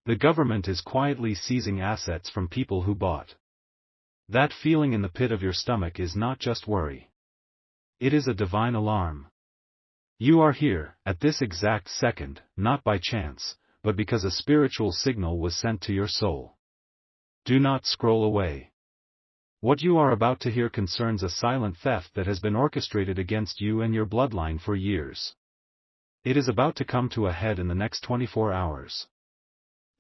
The government is quietly seizing assets from people who bought. That feeling in the pit of your stomach is not just worry. It is a divine alarm. You are here, at this exact second, not by chance, but because a spiritual signal was sent to your soul. Do not scroll away. What you are about to hear concerns a silent theft that has been orchestrated against you and your bloodline for years. It is about to come to a head in the next 24 hours.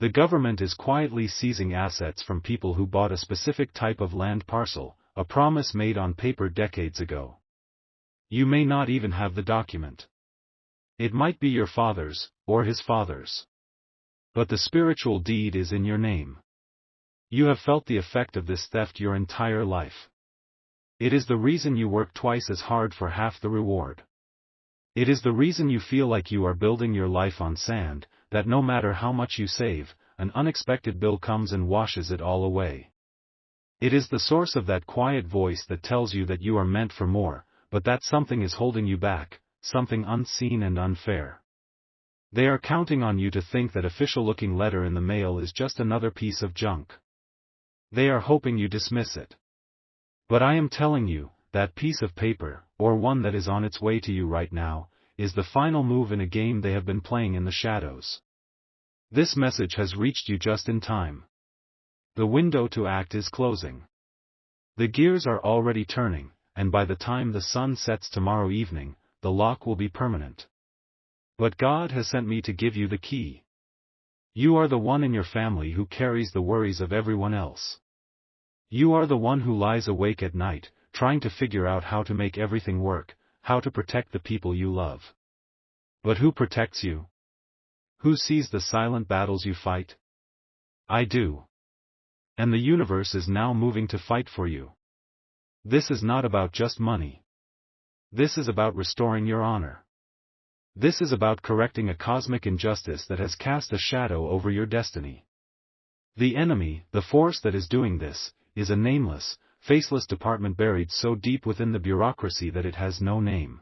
The government is quietly seizing assets from people who bought a specific type of land parcel, a promise made on paper decades ago. You may not even have the document. It might be your father's, or his father's. But the spiritual deed is in your name. You have felt the effect of this theft your entire life. It is the reason you work twice as hard for half the reward. It is the reason you feel like you are building your life on sand, that no matter how much you save, an unexpected bill comes and washes it all away. It is the source of that quiet voice that tells you that you are meant for more, but that something is holding you back, something unseen and unfair. They are counting on you to think that official-looking letter in the mail is just another piece of junk. They are hoping you dismiss it. But I am telling you, that piece of paper, or one that is on its way to you right now, is the final move in a game they have been playing in the shadows. This message has reached you just in time. The window to act is closing. The gears are already turning, and by the time the sun sets tomorrow evening, the lock will be permanent. But God has sent me to give you the key. You are the one in your family who carries the worries of everyone else. You are the one who lies awake at night, trying to figure out how to make everything work, how to protect the people you love. But who protects you? Who sees the silent battles you fight? I do. And the universe is now moving to fight for you. This is not about just money. This is about restoring your honor. This is about correcting a cosmic injustice that has cast a shadow over your destiny. The enemy, the force that is doing this, is a nameless, faceless department buried so deep within the bureaucracy that it has no name.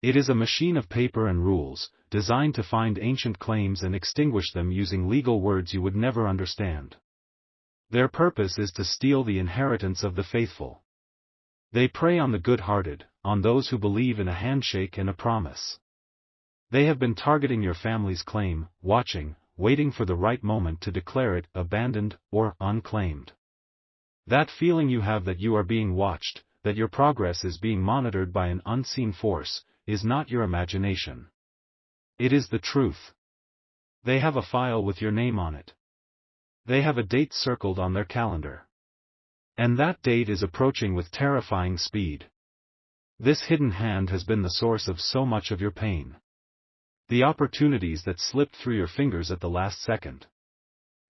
It is a machine of paper and rules, designed to find ancient claims and extinguish them using legal words you would never understand. Their purpose is to steal the inheritance of the faithful. They prey on the good-hearted, on those who believe in a handshake and a promise. They have been targeting your family's claim, watching, waiting for the right moment to declare it abandoned or unclaimed. That feeling you have that you are being watched, that your progress is being monitored by an unseen force, is not your imagination. It is the truth. They have a file with your name on it. They have a date circled on their calendar. And that date is approaching with terrifying speed. This hidden hand has been the source of so much of your pain. The opportunities that slipped through your fingers at the last second.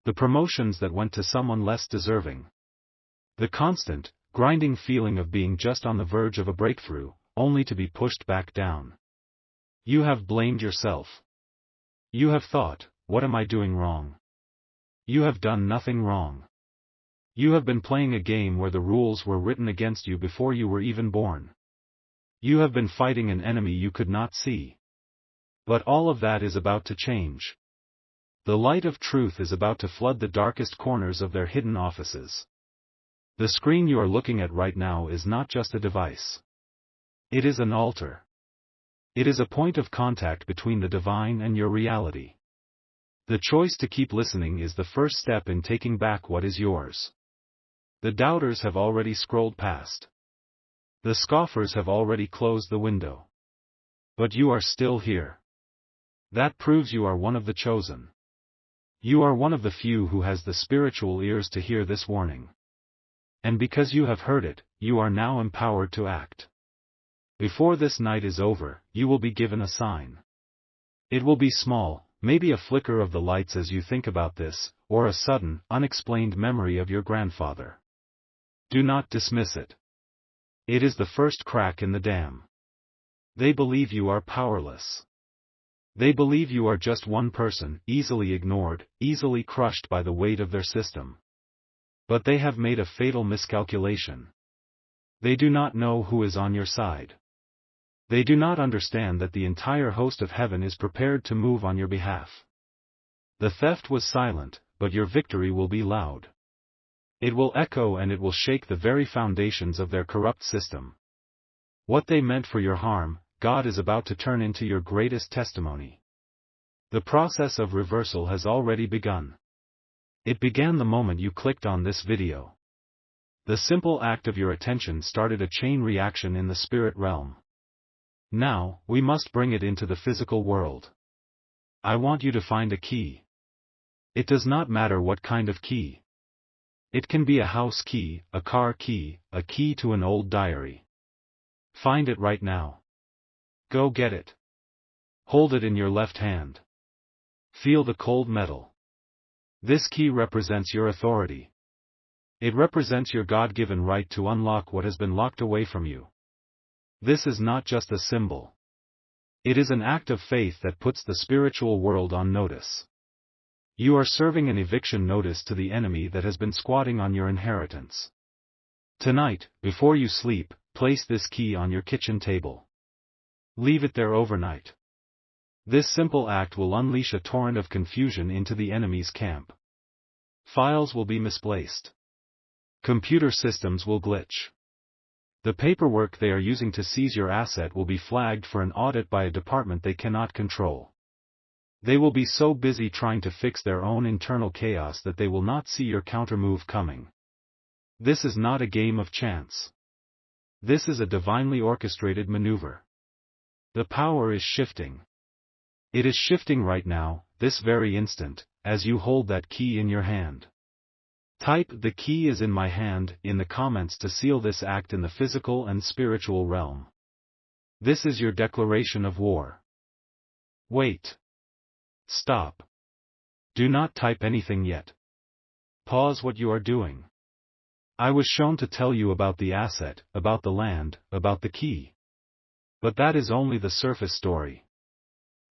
The promotions that went to someone less deserving. The constant, grinding feeling of being just on the verge of a breakthrough, only to be pushed back down. You have blamed yourself. You have thought, what am I doing wrong? You have done nothing wrong. You have been playing a game where the rules were written against you before you were even born. You have been fighting an enemy you could not see. But all of that is about to change. The light of truth is about to flood the darkest corners of their hidden offices. The screen you are looking at right now is not just a device. It is an altar. It is a point of contact between the divine and your reality. The choice to keep listening is the first step in taking back what is yours. The doubters have already scrolled past. The scoffers have already closed the window. But you are still here. That proves you are one of the chosen. You are one of the few who has the spiritual ears to hear this warning. And because you have heard it, you are now empowered to act. Before this night is over, you will be given a sign. It will be small, maybe a flicker of the lights as you think about this, or a sudden, unexplained memory of your grandfather. Do not dismiss it. It is the first crack in the dam. They believe you are powerless. They believe you are just one person, easily ignored, easily crushed by the weight of their system. But they have made a fatal miscalculation. They do not know who is on your side. They do not understand that the entire host of heaven is prepared to move on your behalf. The theft was silent, but your victory will be loud. It will echo and it will shake the very foundations of their corrupt system. What they meant for your harm, God is about to turn into your greatest testimony. The process of reversal has already begun. It began the moment you clicked on this video. The simple act of your attention started a chain reaction in the spirit realm. Now, we must bring it into the physical world. I want you to find a key. It does not matter what kind of key. It can be a house key, a car key, a key to an old diary. Find it right now. Go get it. Hold it in your left hand. Feel the cold metal. This key represents your authority. It represents your God-given right to unlock what has been locked away from you. This is not just a symbol. It is an act of faith that puts the spiritual world on notice. You are serving an eviction notice to the enemy that has been squatting on your inheritance. Tonight, before you sleep, place this key on your kitchen table. Leave it there overnight. This simple act will unleash a torrent of confusion into the enemy's camp. Files will be misplaced. Computer systems will glitch. The paperwork they are using to seize your asset will be flagged for an audit by a department they cannot control. They will be so busy trying to fix their own internal chaos that they will not see your countermove coming. This is not a game of chance. This is a divinely orchestrated maneuver. The power is shifting. It is shifting right now, this very instant, as you hold that key in your hand. Type "the key is in my hand" in the comments to seal this act in the physical and spiritual realm. This is your declaration of war. Wait. Stop. Do not type anything yet. Pause what you are doing. I was shown to tell you about the asset, about the land, about the key. But that is only the surface story.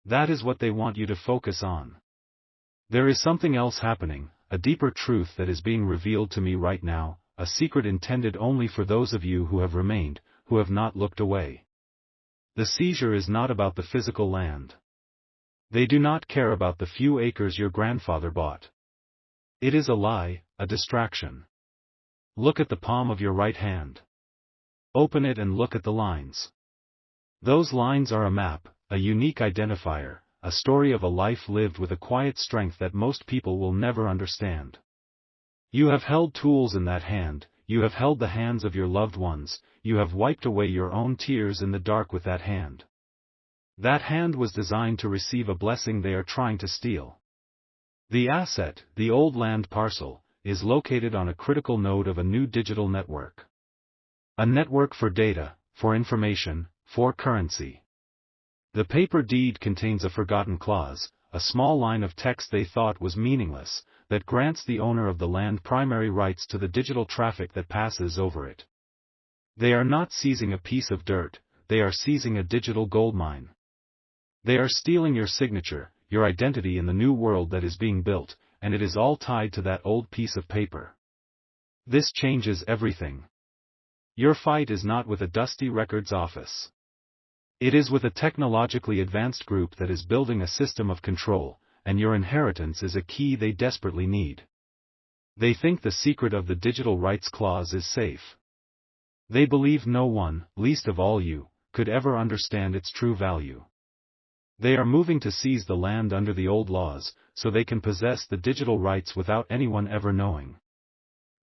That is what they want you to focus on. There is something else happening, a deeper truth that is being revealed to me right now, a secret intended only for those of you who have remained, who have not looked away. The seizure is not about the physical land. They do not care about the few acres your grandfather bought. It is a lie, a distraction. Look at the palm of your right hand. Open it and look at the lines. Those lines are a map, a unique identifier, a story of a life lived with a quiet strength that most people will never understand. You have held tools in that hand, you have held the hands of your loved ones, you have wiped away your own tears in the dark with that hand. That hand was designed to receive a blessing they are trying to steal. The asset, the old land parcel, is located on a critical node of a new digital network. A network for data, for information, for currency. The paper deed contains a forgotten clause, a small line of text they thought was meaningless, that grants the owner of the land primary rights to the digital traffic that passes over it. They are not seizing a piece of dirt, they are seizing a digital goldmine. They are stealing your signature, your identity in the new world that is being built, and it is all tied to that old piece of paper. This changes everything. Your fight is not with a dusty records office. It is with a technologically advanced group that is building a system of control, and your inheritance is a key they desperately need. They think the secret of the digital rights clause is safe. They believe no one, least of all you, could ever understand its true value. They are moving to seize the land under the old laws, so they can possess the digital rights without anyone ever knowing.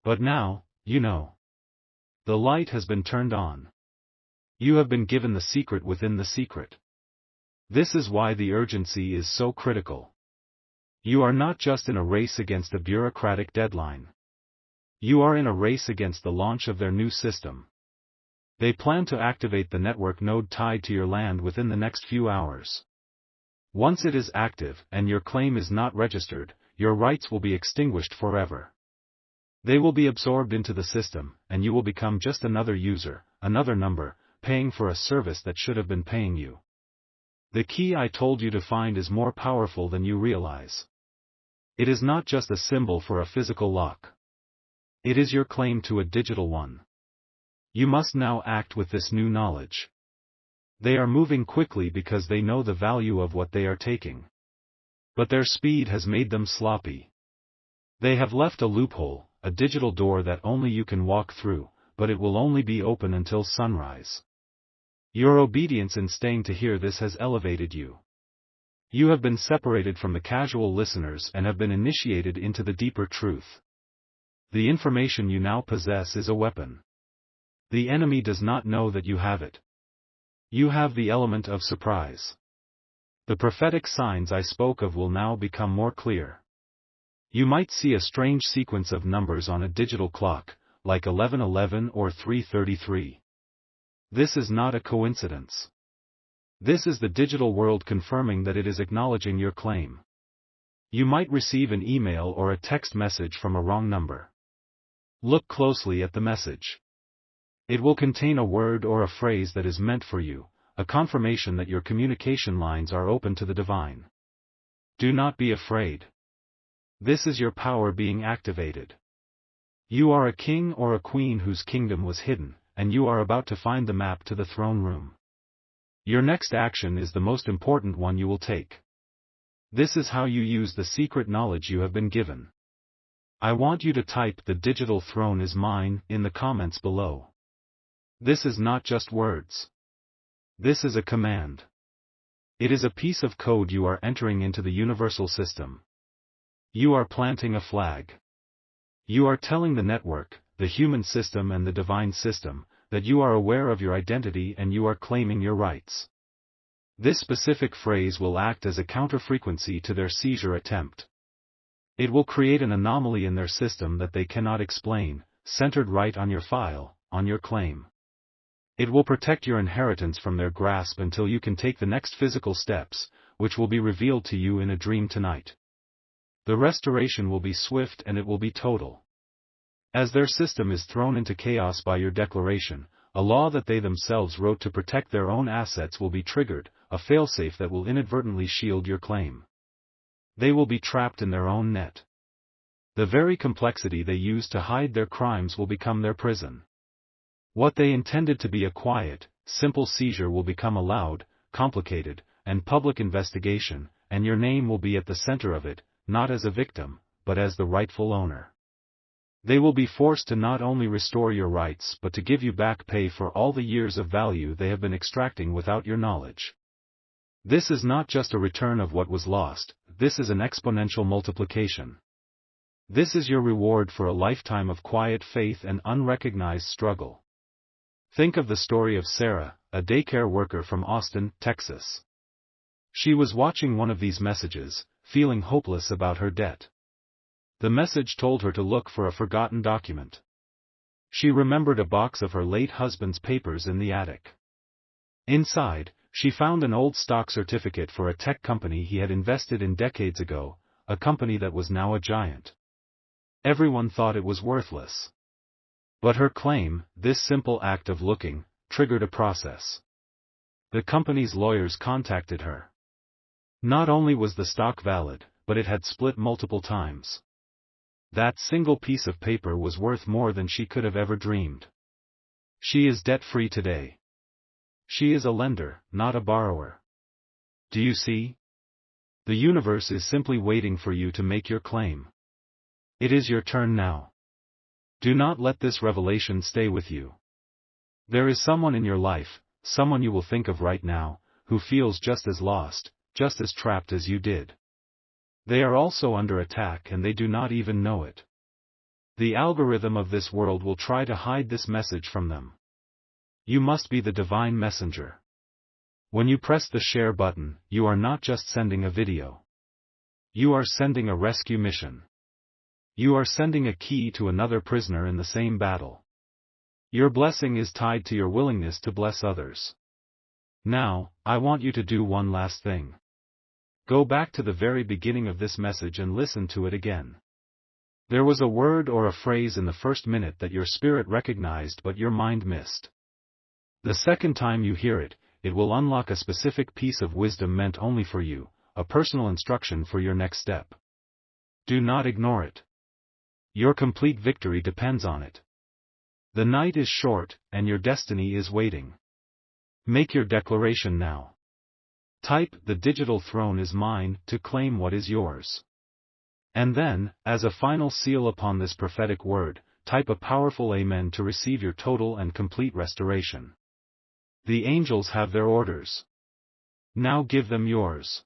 But now, you know. The light has been turned on. You have been given the secret within the secret. This is why the urgency is so critical. You are not just in a race against a bureaucratic deadline. You are in a race against the launch of their new system. They plan to activate the network node tied to your land within the next few hours. Once it is active and your claim is not registered, your rights will be extinguished forever. They will be absorbed into the system, and you will become just another user, another number, paying for a service that should have been paying you. The key I told you to find is more powerful than you realize. It is not just a symbol for a physical lock. It is your claim to a digital one. You must now act with this new knowledge. They are moving quickly because they know the value of what they are taking. But their speed has made them sloppy. They have left a loophole, a digital door that only you can walk through, but it will only be open until sunrise. Your obedience in staying to hear this has elevated you. You have been separated from the casual listeners and have been initiated into the deeper truth. The information you now possess is a weapon. The enemy does not know that you have it. You have the element of surprise. The prophetic signs I spoke of will now become more clear. You might see a strange sequence of numbers on a digital clock, like 1111 or 333. This is not a coincidence. This is the digital world confirming that it is acknowledging your claim. You might receive an email or a text message from a wrong number. Look closely at the message. It will contain a word or a phrase that is meant for you, a confirmation that your communication lines are open to the divine. Do not be afraid. This is your power being activated. You are a king or a queen whose kingdom was hidden, and you are about to find the map to the throne room. Your next action is the most important one you will take. This is how you use the secret knowledge you have been given. I want you to type "the digital throne is mine" in the comments below. This is not just words. This is a command. It is a piece of code you are entering into the universal system. You are planting a flag. You are telling the network, the human system and the divine system, that you are aware of your identity and you are claiming your rights. This specific phrase will act as a counter-frequency to their seizure attempt. It will create an anomaly in their system that they cannot explain, centered right on your file, on your claim. It will protect your inheritance from their grasp until you can take the next physical steps, which will be revealed to you in a dream tonight. The restoration will be swift and it will be total. As their system is thrown into chaos by your declaration, a law that they themselves wrote to protect their own assets will be triggered, a failsafe that will inadvertently shield your claim. They will be trapped in their own net. The very complexity they use to hide their crimes will become their prison. What they intended to be a quiet, simple seizure will become a loud, complicated, and public investigation, and your name will be at the center of it, not as a victim, but as the rightful owner. They will be forced to not only restore your rights but to give you back pay for all the years of value they have been extracting without your knowledge. This is not just a return of what was lost, this is an exponential multiplication. This is your reward for a lifetime of quiet faith and unrecognized struggle. Think of the story of Sarah, a daycare worker from Austin, Texas. She was watching one of these messages, feeling hopeless about her debt. The message told her to look for a forgotten document. She remembered a box of her late husband's papers in the attic. Inside, she found an old stock certificate for a tech company he had invested in decades ago, a company that was now a giant. Everyone thought it was worthless. But her claim, this simple act of looking, triggered a process. The company's lawyers contacted her. Not only was the stock valid, but it had split multiple times. That single piece of paper was worth more than she could have ever dreamed. She is debt-free today. She is a lender, not a borrower. Do you see? The universe is simply waiting for you to make your claim. It is your turn now. Do not let this revelation stay with you. There is someone in your life, someone you will think of right now, who feels just as lost, just as trapped as you did. They are also under attack and they do not even know it. The algorithm of this world will try to hide this message from them. You must be the divine messenger. When you press the share button, you are not just sending a video. You are sending a rescue mission. You are sending a key to another prisoner in the same battle. Your blessing is tied to your willingness to bless others. Now, I want you to do one last thing. Go back to the very beginning of this message and listen to it again. There was a word or a phrase in the first minute that your spirit recognized but your mind missed. The second time you hear it, it will unlock a specific piece of wisdom meant only for you, a personal instruction for your next step. Do not ignore it. Your complete victory depends on it. The night is short, and your destiny is waiting. Make your declaration now. Type, "The digital throne is mine," to claim what is yours. And then, as a final seal upon this prophetic word, type a powerful Amen to receive your total and complete restoration. The angels have their orders. Now give them yours.